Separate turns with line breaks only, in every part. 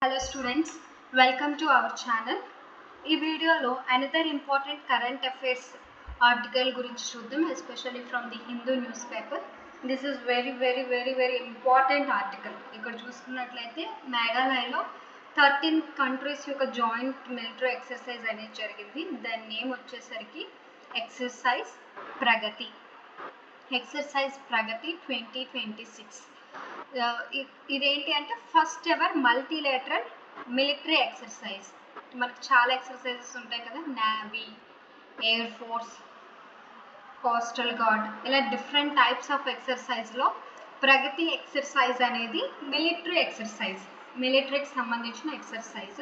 Hello students, welcome to our channel. ఈ వీడియోలో another important current affairs article గురించి చూద్దాం, especially from the Hindu newspaper. This is very important article. ఇక్కడ చూసుకున్నట్లయితే మేఘాలయలో 13 countries యొక్క joint military exercise అనేది జరిగింది. దాని నేమ్ వచ్చేసరికి ఎక్సర్సైజ్ ప్రగతి 2026. ఇదేంటి అంటే first ever multilateral military exercise. మనకు చాలా ఎక్సర్సైజెస్ ఉంటాయి కదా, navy, air force, coastal guard, ఇలా డిఫరెంట్ టైప్స్ ఆఫ్ ఎక్సర్సైజ్లో ప్రగతి ఎక్సర్సైజ్ అనేది మిలిటరీ ఎక్సర్సైజ్, మిలిటరీకి సంబంధించిన ఎక్సర్సైజ్.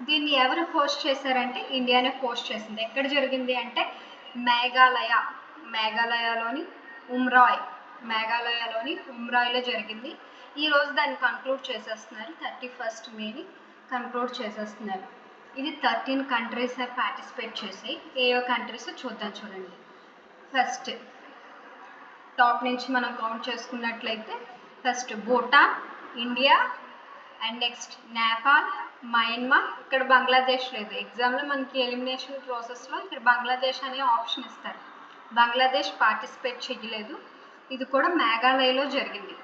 దీన్ని ఎవరు పోస్ట్ చేశారంటే ఇండియానే పోస్ట్ చేసింది. ఎక్కడ జరిగింది అంటే మేఘాలయలోని ఉమ్రాయ్లో జరిగింది. ఈరోజు దాన్ని కంక్లూడ్ చేసేస్తున్నారు, 31 మేని కంక్లూడ్ చేసేస్తున్నారు. ఇది 13 కంట్రీస్ పార్టిసిపేట్ చేసాయి. ఏవో కంట్రీస్ చూద్దాం చూడండి. ఫస్ట్ టాప్ నుంచి మనం కౌంట్ చేసుకున్నట్లయితే first Bhutan, India, and next Nepal, Myanmar. ఇక్కడ బంగ్లాదేశ్ లేదు. ఎగ్జామ్లో మనకి ఎలిమినేషన్ ప్రాసెస్లో ఇక్కడ బంగ్లాదేశ్ అనే ఆప్షన్ ఇస్తారు. బంగ్లాదేశ్ పార్టిసిపేట్ చేయలేదు. ఇది కూడా మేఘాలయలో జరిగింది.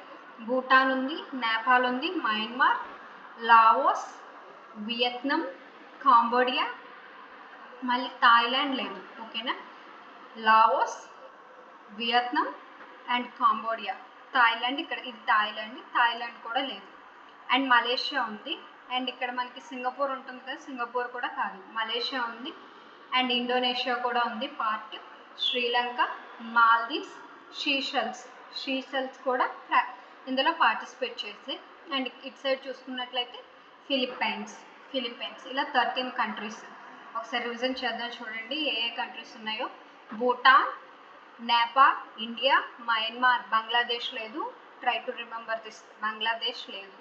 భూటాన్ ఉంది, నేపాల్ ఉంది, మయన్మార్, లావోస్, వియత్నాం, కాంబోడియా, మళ్ళీ థాయిలాండ్ లేదు. ఓకేనా, Laos, Vietnam and Cambodia. Thailand ఇక్కడ, ఇది థాయిలాండ్ కూడా లేదు. అండ్ మలేషియా ఉంది. అండ్ ఇక్కడ మనకి సింగపూర్ ఉంటుంది కదా, సింగపూర్ కూడా కాదు, మలేషియా ఉంది. అండ్ ఇండోనేషియా కూడా ఉంది పార్ట్. శ్రీలంక, మాల్దీవ్స్, షీషెల్స్ కూడా ఇందులో పార్టిసిపేట్ చేసి. అండ్ ఇటు సైడ్ చూసుకున్నట్లయితే ఫిలిప్పైన్స్. ఇలా 13 కంట్రీస్. ఒకసారి రివిజన్ చేద్దాం చూడండి ఏ కంట్రీస్ ఉన్నాయో. భూటాన్, నేపాల్, ఇండియా, మయన్మార్, బంగ్లాదేశ్ లేదు. Try to remember this, Bangladesh లేదు,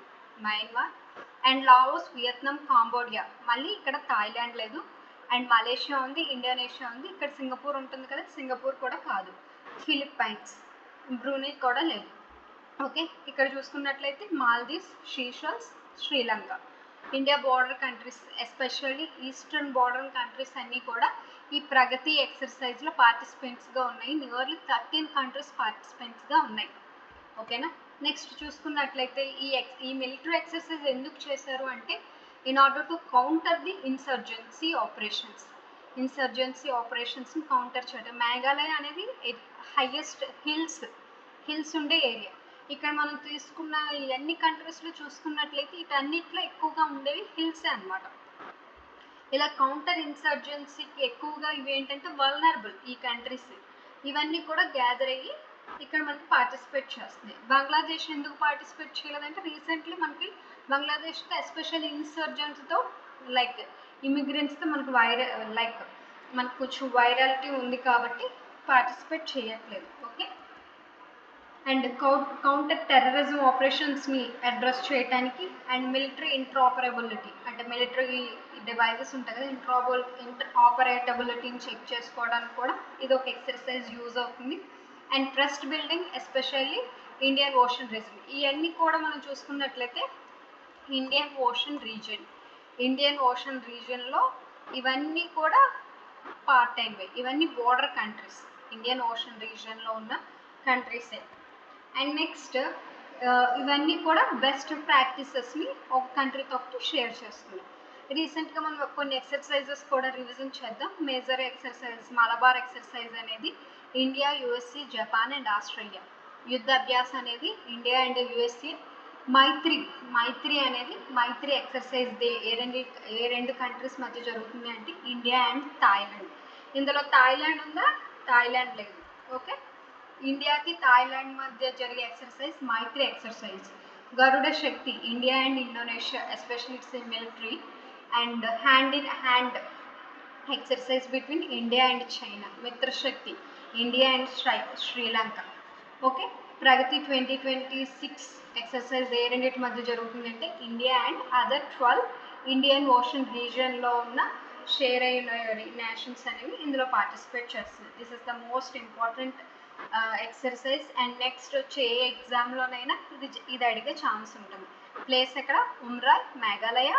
Myanmar. And Laos, Vietnam, Cambodia. మళ్ళీ ఇక్కడ థాయిలాండ్ లేదు. అండ్ మలేషియా ఉంది, ఇండోనేషియా ఉంది. ఇక్కడ సింగపూర్ ఉంటుంది కదా, సింగపూర్ కూడా కాదు. ఫిలిప్పైన్స్, బ్రూనై కూడా లేదు. ఓకే, ఇక్కడ చూసుకున్నట్లయితే Maldives, seashells, Sri Lanka. India border countries, especially eastern border countries అన్నీ కూడా ఈ ప్రగతి ఎక్సర్సైజ్లో పార్టిసిపెంట్స్గా ఉన్నాయి. నియర్లీ 13 కంట్రీస్ పార్టిసిపెంట్స్గా ఉన్నాయి. ఓకేనా, నెక్స్ట్ చూసుకున్నట్లయితే ఈ మిలిటరీ ఎక్సర్సైజ్ ఎందుకు చేశారు అంటే in order to counter the insurgency ఆపరేషన్స్ని కౌంటర్ చేయడం. మేఘాలయ అనేది హైయెస్ట్ హిల్స్ ఉండే ఏరియా. ఇక్కడ మనం తీసుకున్న అన్ని కంట్రీస్లో చూసుకున్నట్లయితే వీటన్నిటిలో ఎక్కువగా ఉండేవి హిల్సే అనమాట. ఇలా కౌంటర్ ఇన్సర్జెన్సీకి ఎక్కువగా ఇవి ఏంటంటే వల్నరబుల్ ఈ కంట్రీస్. ఇవన్నీ కూడా గ్యాదర్ అయ్యి ఇక్కడ మనకి పార్టిసిపేట్ చేస్తుంది. బంగ్లాదేశ్ ఎందుకు పార్టిసిపేట్ చేయలేదంటే రీసెంట్లీ మనకి బంగ్లాదేశ్తో ఎస్పెషల్ ఇన్సర్జెంట్స్తో లైక్ ఇమిగ్రెంట్స్తో మనకు మనకు కొంచెం వైరాలిటీ ఉంది కాబట్టి పార్టిసిపేట్ చేయట్లేదు. ఓకే, అండ్ కౌంటర్ టెర్రరిజం ఆపరేషన్స్ని అడ్రస్ చేయడానికి అండ్ మిలిటరీ ఇంటరాపరబిలిటీ అంటే మిలిటరీ డివైజెస్ ఉంటాయి కదా, ఇంటరాపరేటబిలిటీని చెక్ చేసుకోవడానికి కూడా ఇది ఒక ఎక్సర్సైజ్ యూజ్ అవుతుంది. And trust building, especially Indian ocean reason. ఇవన్నీ కూడా మనం చూసుకున్నట్లయితే ఇండియన్ ఓషన్ రీజన్లో ఇవన్నీ కూడా పార్ట్ అయినవి. ఇవన్నీ బోర్డర్ కంట్రీస్, ఇండియన్ ఓషన్ రీజన్లో ఉన్న కంట్రీసే. అండ్ నెక్స్ట్ ఇవన్నీ కూడా బెస్ట్ ప్రాక్టీసెస్ని ఒక కంట్రీతో ఒకటి షేర్ చేస్తుంది. రీసెంట్గా మనం కొన్ని ఎక్సర్సైజెస్ కూడా రివిజన్ చేద్దాం. మేజర్ ఎక్సర్సైజ్ మలబార్ ఎక్సర్సైజ్ అనేది India, USA, Japan and Australia. యుద్ధ అభ్యాస్ అనేది ఇండియా అండ్ యుఎస్ఏ. మైత్రి అనేది మైత్రి ఎక్సర్సైజ్ డే ఏ రెండు కంట్రీస్ మధ్య జరుగుతుంది అంటే ఇండియా అండ్ థాయిలాండ్. ఇందులో థాయిలాండ్ ఉందా? థాయిలాండ్ లేదు. ఓకే, ఇండియాకి థాయిలాండ్ మధ్య జరిగే exercise Maitri exercise. Garuda Shakti, India and Indonesia, especially it's a military. And hand in hand exercise between India and China. Mitrashakti, India and Sri Lanka. Okay, Pragati 2026 exercise ఏ రెండింటి మధ్య జరుగుతుందంటే India and other 12 Indian ocean రీజియన్లో ఉన్న షేర్ అయిన నేషన్స్ అనేవి ఇందులో పార్టిసిపేట్ చేస్తుంది. This is the most important exercise. And next వచ్చే ఏ ఎగ్జామ్లోనైనా ఇది అడిగే ఛాన్స్ ఉంటుంది. ప్లేస్ ఎక్కడ Umroi Meghalaya.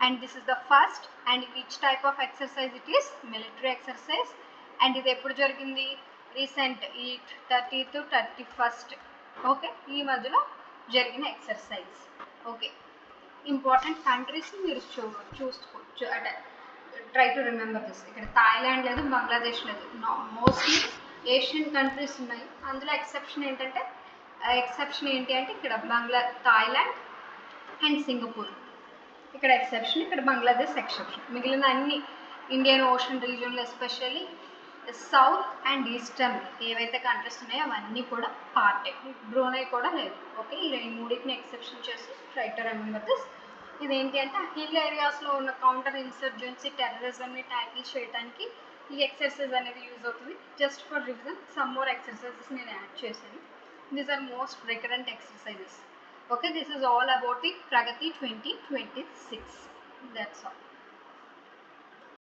And this is the first and which type of exercise it is military exercise. అండ్ ఇది ఎప్పుడు జరిగింది రీసెంట్ ఈ 30th to 31st ఓకే ఈ మధ్యలో జరిగిన ఎక్సర్సైజ్. ఓకే ఇంపార్టెంట్ కంట్రీస్ మీరు చూసుకోవచ్చు అంటే ట్రై టు రిమెంబర్ దిస్. ఇక్కడ థాయిలాండ్ లేదు బంగ్లాదేశ్ లేదు మోస్ట్లీ ఏషియన్ కంట్రీస్ ఉన్నాయి. అందులో ఎక్సెప్షన్ ఏంటి అంటే ఇక్కడ థాయిలాండ్ అండ్ సింగపూర్ ఇక్కడ ఎక్సెప్షన్, ఇక్కడ బంగ్లాదేశ్ ఎక్సెప్షన్. మిగిలిన అన్ని ఇండియన్ ఓషన్ రీజియన్లో ఎస్పెషల్లీ సౌత్ అండ్ ఈస్టర్న్ ఏవైతే కంట్రీస్ ఉన్నాయో అవన్నీ కూడా పార్టే. బ్రూనై కూడా లేదు. ఓకే ఈ మూడింటిని ఎక్సెప్షన్ చేసి ట్రై టు రిమెంబర్ దిస్. ఇదేంటి అంటే హిల్ ఏరియాస్లో ఉన్న కౌంటర్ ఇన్సర్జెన్సీ టెర్రరిజంని ట్యాకిల్ చేయడానికి ఈ ఎక్సర్సైజ్ అనేది యూజ్ అవుతుంది. Just for revision some more exercises నేను యాడ్ చేశాను. These are most recurrent exercises. Okay, this is all about the Pragati 2026. That's all.